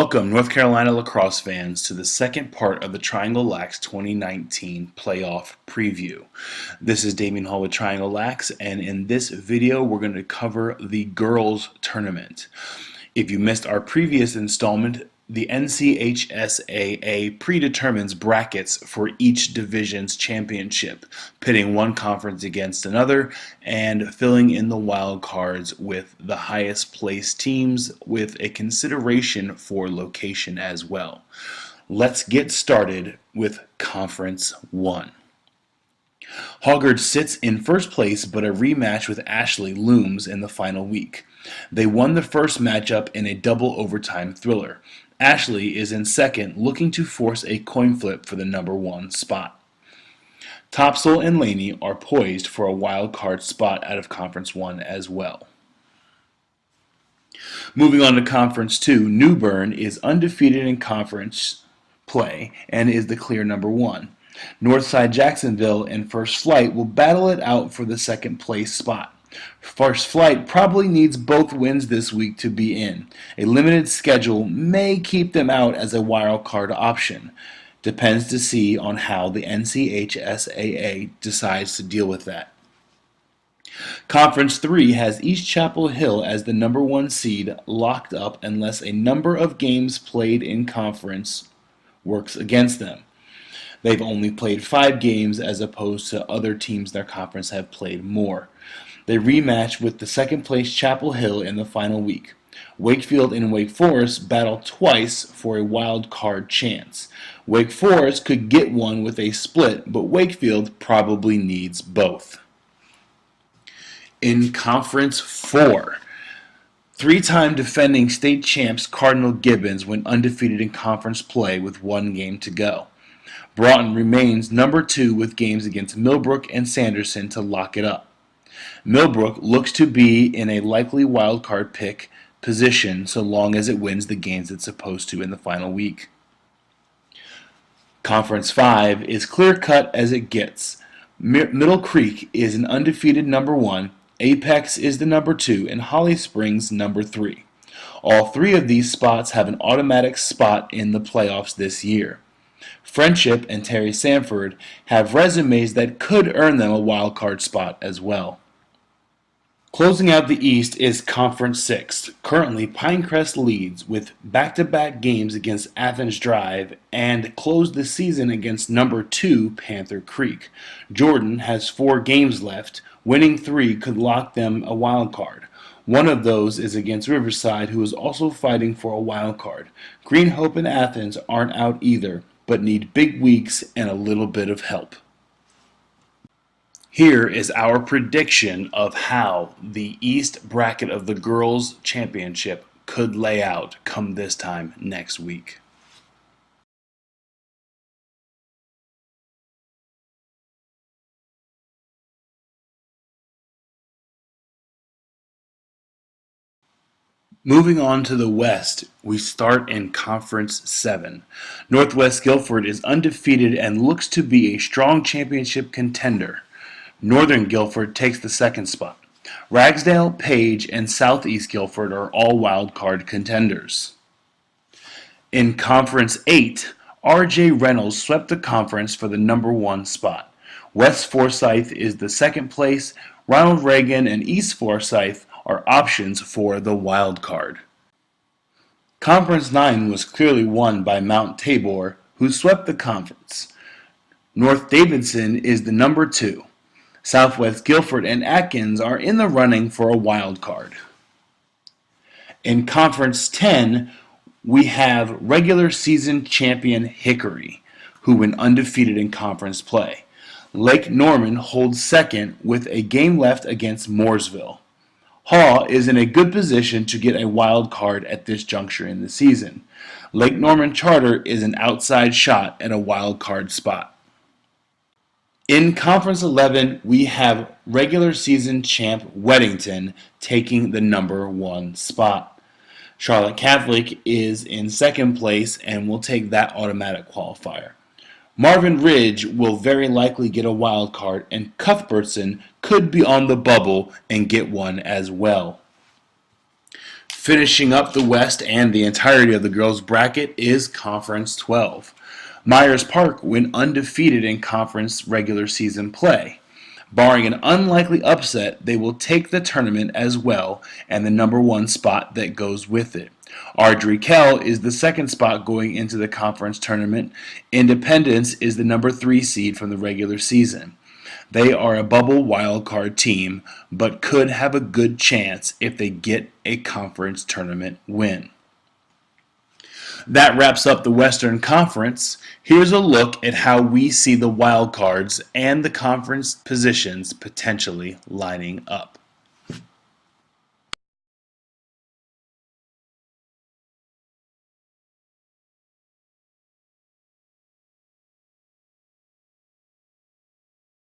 Welcome, North Carolina lacrosse fans, to the second part of the Triangle Lax 2019 playoff preview. This is Damien Hall with Triangle Lax, and in this video we're going to cover the girls tournament. If you missed our previous installment, the NCHSAA predetermines brackets for each division's championship, pitting one conference against another and filling in the wild cards with the highest placed teams with a consideration for location as well. Let's get started with Conference 1. Hoggard sits in first place, but a rematch with Ashley looms in the final week. They won the first matchup in a double overtime thriller. Ashley is in second, looking to force a coin flip for the number 1 spot. Topsail and Laney are poised for a wild card spot out of Conference 1 as well. Moving on to Conference 2, New Bern is undefeated in conference play and is the clear number 1. Northside Jacksonville and First Flight will battle it out for the second place spot. First Flight probably needs both wins this week to be in. A limited schedule may keep them out as a wild card option. Depends to see on how the NCHSAA decides to deal with that. Conference 3 has East Chapel Hill as the number 1 seed locked up unless a number of games played in conference works against them. They've only played 5 games as opposed to other teams their conference have played more. They rematch with the second place Chapel Hill in the final week. Wakefield and Wake Forest battle twice for a wild card chance. Wake Forest could get one with a split, but Wakefield probably needs both. In Conference 4, 3-time defending state champs Cardinal Gibbons went undefeated in conference play with 1 game to go. Broughton remains number 2 with games against Millbrook and Sanderson to lock it up. Millbrook looks to be in a likely wildcard pick position so long as it wins the games it's supposed to in the final week. Conference 5 is clear-cut as it gets. Middle Creek is an undefeated number 1, Apex is the number 2, and Holly Springs number 3. All 3 of these spots have an automatic spot in the playoffs this year. Friendship and Terry Sanford have resumes that could earn them a wild card spot as well. Closing out the East is Conference 6. Currently, Pinecrest leads with back-to-back games against Athens Drive and closed the season against number 2 Panther Creek. Jordan has 4 games left. Winning 3 could lock them a wild card. One of those is against Riverside, who is also fighting for a wild card. Green Hope and Athens aren't out either, but need big weeks and a little bit of help. Here is our prediction of how the East bracket of the Girls' Championship could lay out come this time next week. Moving on to the West, we start in Conference 7. Northwest Guilford is undefeated and looks to be a strong championship contender. Northern Guilford takes the second spot. Ragsdale, Page, and Southeast Guilford are all wild card contenders. In Conference 8, R.J. Reynolds swept the conference for the number 1 spot. West Forsyth is the second place. Ronald Reagan and East Forsyth are options for the wild card. Conference 9 was clearly won by Mount Tabor, who swept the conference. North Davidson is the number 2. Southwest Guilford and Atkins are in the running for a wild card. In Conference 10, we have regular season champion Hickory, who went undefeated in conference play. Lake Norman holds second with a game left against Mooresville. Haw is in a good position to get a wild card at this juncture in the season. Lake Norman Charter is an outside shot at a wild card spot. In Conference 11, we have regular season champ Weddington taking the number 1 spot. Charlotte Catholic is in second place and will take that automatic qualifier. Marvin Ridge will very likely get a wild card, and Cuthbertson could be on the bubble and get one as well. Finishing up the West and the entirety of the girls' bracket is Conference 12. Myers Park went undefeated in conference regular season play. Barring an unlikely upset, they will take the tournament as well and the number one spot that goes with it. Ardrey Kell is the second spot going into the conference tournament. Independence is the number 3 seed from the regular season. They are a bubble wildcard team, but could have a good chance if they get a conference tournament win. That wraps up the Western Conference. Here's a look at how we see the wildcards and the conference positions potentially lining up.